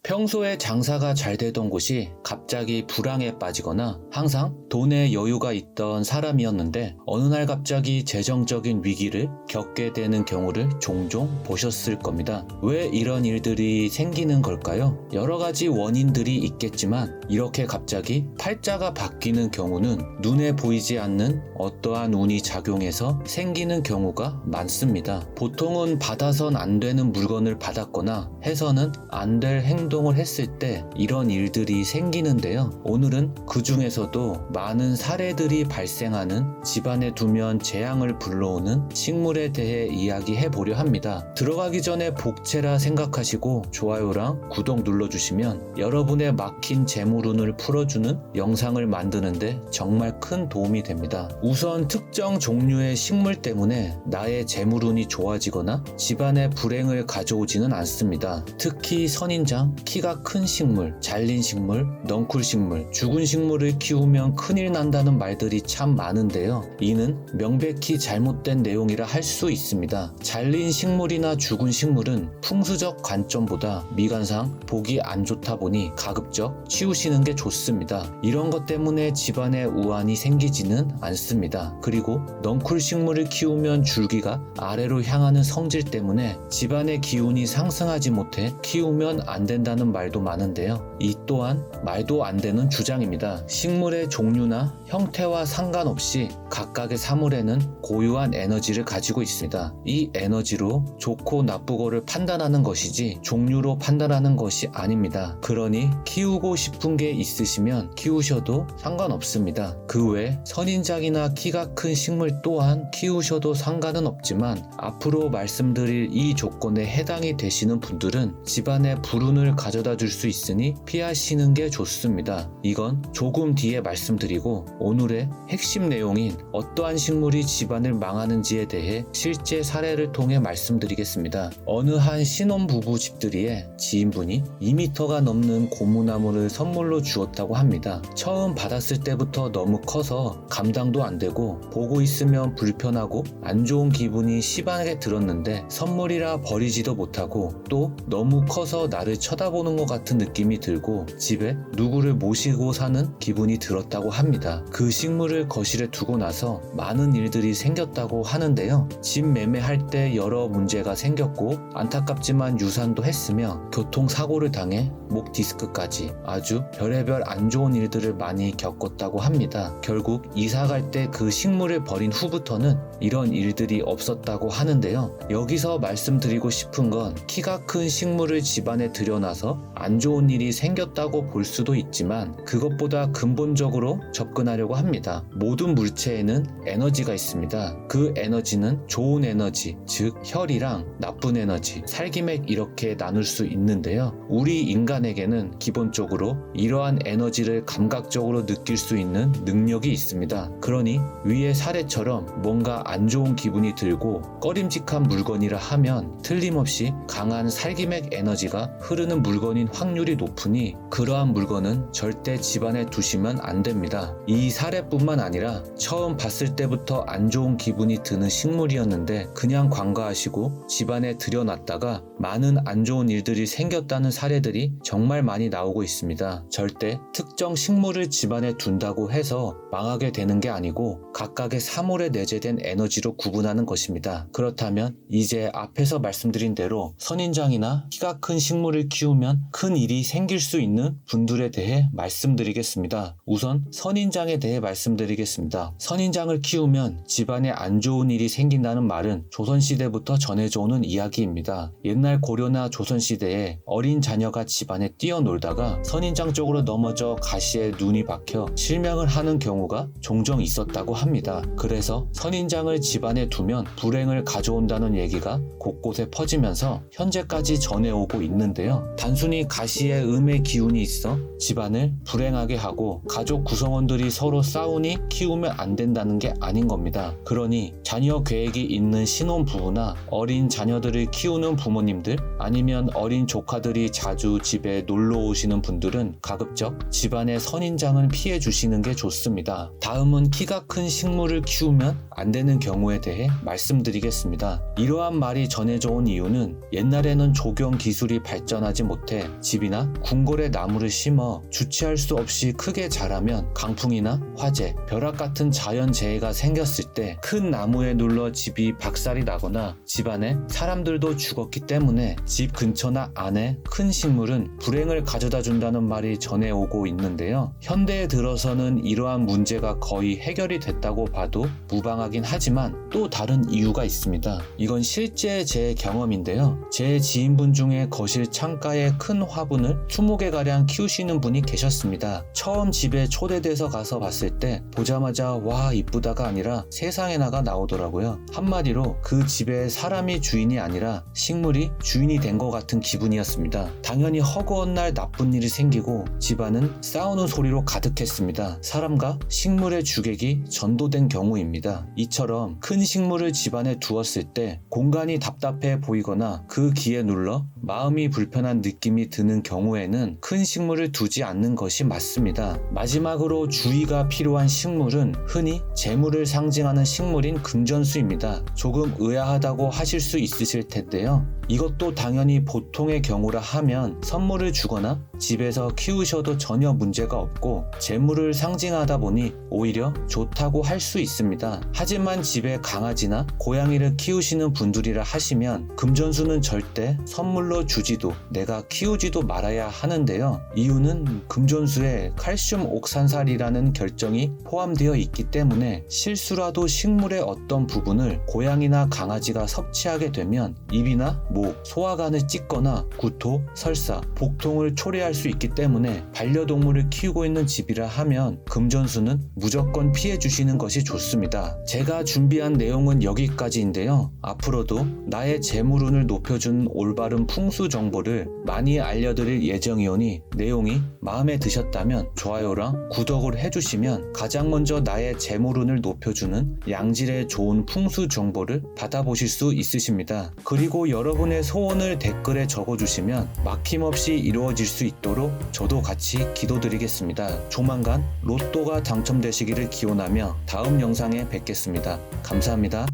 평소에 장사가 잘 되던 곳이 갑자기 불황에 빠지거나 항상 돈에 여유가 있던 사람이었는데 어느 날 갑자기 재정적인 위기를 겪게 되는 경우를 종종 보셨을 겁니다. 왜 이런 일들이 생기는 걸까요? 여러 가지 원인들이 있겠지만 이렇게 갑자기 팔자가 바뀌는 경우는 눈에 보이지 않는 어떠한 운이 작용해서 생기는 경우가 많습니다. 보통은 받아선 안 되는 물건을 받았거나 해서는 안 될 행동을 했을 때 이런 일들이 생기는데요. 오늘은 그 중에서도 많은 사례들이 발생하는 집안에 두면 재앙을 불러오는 식물에 대해 이야기해 보려 합니다. 들어가기 전에 복채라 생각하시고 좋아요랑 구독 눌러주시면 여러분의 막힌 재물운을 풀어주는 영상을 만드는데 정말 큰 도움이 됩니다. 우선 특정 종류의 식물 때문에 나의 재물운이 좋아지거나 집안에 불행을 가져오지는 않습니다. 특히 선인장, 키가 큰 식물, 잘린 식물, 넝쿨 식물, 죽은 식물을 키우면 큰일 난다는 말들이 참 많은데요. 이는 명백히 잘못된 내용이라 할 수 있습니다. 잘린 식물이나 죽은 식물은 풍수적 관점보다 미관상 보기 안 좋다 보니 가급적 치우시는 게 좋습니다. 이런 것 때문에 집안에 우환이 생기지는 않습니다. 그리고 넝쿨 식물을 키우면 줄기가 아래로 향하는 성질 때문에 집안의 기운이 상승하지 못해 키우면 안 된다는 말도 많은데요. 이 또한 말도 안 되는 주장입니다. 식물의 종류나 형태와 상관없이 각각의 사물에는 고유한 에너지를 가지고 있습니다. 이 에너지로 좋고 나쁘고를 판단하는 것이지 종류로 판단하는 것이 아닙니다. 그러니 키우고 싶은 게 있으시면 키우셔도 상관없습니다. 그 외 선인장이나 키가 큰 식물 또한 키우셔도 상관은 없지만 앞으로 말씀드릴 이 조건에 해당이 되시는 분들은 집안에 불운을 가져다 줄 수 있으니 피하시는 게 좋습니다. 이건 조금 뒤에 말씀드리고 오늘의 핵심 내용인 어떠한 식물이 집안을 망하는지에 대해 실제 사례를 통해 말씀드리겠습니다. 어느 한 신혼부부 집들이에 지인분이 2m가 넘는 고무나무를 선물로 주었다고 합니다. 처음 받았을 때부터 너무 커서 감당도 안 되고 보고 있으면 불편하고 안 좋은 기분이 심하게 들었는데 선물이라 버리지도 못하고 또 너무 커서 나를 쳐다보는 것 같은 느낌이 들고 집에 누구를 모시고 사는 기분이 들었다고 합니다. 그 식물을 거실에 두고 나서 많은 일들이 생겼다고 하는데요. 집 매매할 때 여러 문제가 생겼고 안타깝지만 유산도 했으며 교통사고를 당해 목 디스크까지 아주 별의별 안 좋은 일들을 많이 겪었다고 합니다. 결국 이사갈 때 그 식물을 버린 후부터는 이런 일들이 없었다고 하는데요. 여기서 말씀드리고 싶은 건 키가 큰 식물을 집안에 들여놔서 안 좋은 일이 생겼다고 볼 수도 있지만 그것보다 근본적으로 접근하려고 합니다. 모든 물체에는 에너지가 있습니다. 그 에너지는 좋은 에너지, 즉 혈이랑 나쁜 에너지, 살기맥 이렇게 나눌 수 있는데요. 우리 인간에게는 기본적으로 이러한 에너지를 감각적으로 느낄 수 있는 능력이 있습니다. 그러니 위의 사례처럼 뭔가 안 좋은 기분이 들고 꺼림직한 물건이라 하면 틀림없이 강한 살기맥 에너지가 흐르는 물건인 확률이 높으니 그러한 물건은 절대 집안에 두시면 안 됩니다. 이 사례뿐만 아니라 처음 봤을 때부터 안 좋은 기분이 드는 식물이었는데 그냥 관가하시고 집안에 들여놨다가 많은 안 좋은 일들이 생겼다는 사례들이 정말 많이 나오고 있습니다. 절대 특정 식물을 집안에 둔다고 해서 망하게 되는 게 아니고 각각의 사물에 내재된 에너지로 구분하는 것입니다. 그렇다면 이제 앞에서 말씀드린 대로 선인장이나 키가 큰 식물을 키우면 큰 일이 생길 수 있는 분들에 대해 말씀드리겠습니다. 우선 선인장에 대해 말씀드리겠습니다. 선인장을 키우면 집안에 안 좋은 일이 생긴다는 말은 조선시대부터 전해져 오는 이야기입니다. 옛날 고려나 조선시대에 어린 자녀가 집안에 뛰어놀다가 선인장 쪽으로 넘어져 가시에 눈이 박혀 실명을 하는 경우가 종종 있었다고 합니다. 그래서 선인장을 집안에 두면 불행을 가져온다는 얘기가 곳곳에 퍼지면서 현재까지 전해오고 있는데요. 단순히 가시에 음의 기운이 있어 집안을 불행하게 하고 가족 구성원들이 서로 싸우니 키우면 안 된다는 게 아닌 겁니다. 그러니 자녀 계획이 있는 신혼부부나 어린 자녀들을 키우는 부모님들 아니면 어린 조카들이 자주 집에 놀러 오시는 분들은 가급적 집안의 선인장을 피해 주시는 게 좋습니다. 다음은 키가 큰 식물을 키우면 안 되는 경우에 대해 말씀드리겠습니다. 이러한 말이 전해져 온 이유는 옛날에는 조경 기술이 발전하지 못해 못해 집이나 궁궐에 나무를 심어 주체할 수 없이 크게 자라면 강풍이나 화재, 벼락 같은 자연재해가 생겼을 때 큰 나무에 눌러 집이 박살이 나거나 집안에 사람들도 죽었기 때문에 집 근처나 안에 큰 식물은 불행을 가져다 준다는 말이 전해오고 있는데요. 현대에 들어서는 이러한 문제가 거의 해결이 됐다고 봐도 무방하긴 하지만 또 다른 이유가 있습니다. 이건 실제 제 경험인데요. 제 지인분 중에 거실 창가에 큰 화분을 20개가량 키우시는 분이 계셨습니다. 처음 집에 초대돼서 가서 봤을 때 보자마자 와 이쁘다가 아니라 세상에나가 나오더라고요. 한마디로 그 집에 사람이 주인이 아니라 식물이 주인이 된 것 같은 기분이었습니다. 당연히 허구한 날 나쁜 일이 생기고 집안은 싸우는 소리로 가득했습니다. 사람과 식물의 주객이 전도된 경우입니다. 이처럼 큰 식물을 집안에 두었을 때 공간이 답답해 보이거나 그 기에 눌러 마음이 불편한 느낌이 드는 경우에는 큰 식물을 두지 않는 것이 맞습니다. 마지막으로 주의가 필요한 식물은 흔히 재물을 상징하는 식물인 금전수입니다. 조금 의아하다고 하실 수 있으실 텐데요. 이것도 당연히 보통의 경우라 하면 선물을 주거나 집에서 키우셔도 전혀 문제가 없고 재물을 상징하다 보니 오히려 좋다고 할 수 있습니다. 하지만 집에 강아지나 고양이를 키우시는 분들이라 하시면 금전수는 절대 선물로 주지도 내가 키우지도 말아야 하는데요. 이유는 금전수에 칼슘 옥산살이라는 결정이 포함되어 있기 때문에 실수라도 식물의 어떤 부분을 고양이나 강아지가 섭취하게 되면 입이나 목, 소화관을 찢거나 구토, 설사, 복통을 초래할 수 있기 때문에 반려동물을 키우고 있는 집이라 하면 금전수는 무조건 피해 주시는 것이 좋습니다. 제가 준비한 내용은 여기까지인데요. 앞으로도 나의 재물운을 높여준 올바른 풍수 정보를 많이 알려드릴 예정이오니 내용이 마음에 드셨다면 좋아요랑 구독을 해주시면 가장 먼저 나의 재물운을 높여주는 양질의 좋은 풍수 정보를 받아보실 수 있으십니다. 그리고 여러분의 소원을 댓글에 적어주시면 막힘없이 이루어질 수 있도록 저도 같이 기도드리겠습니다. 조만간 로또가 당첨되시기를 기원하며 다음 영상에 뵙겠습니다. 감사합니다.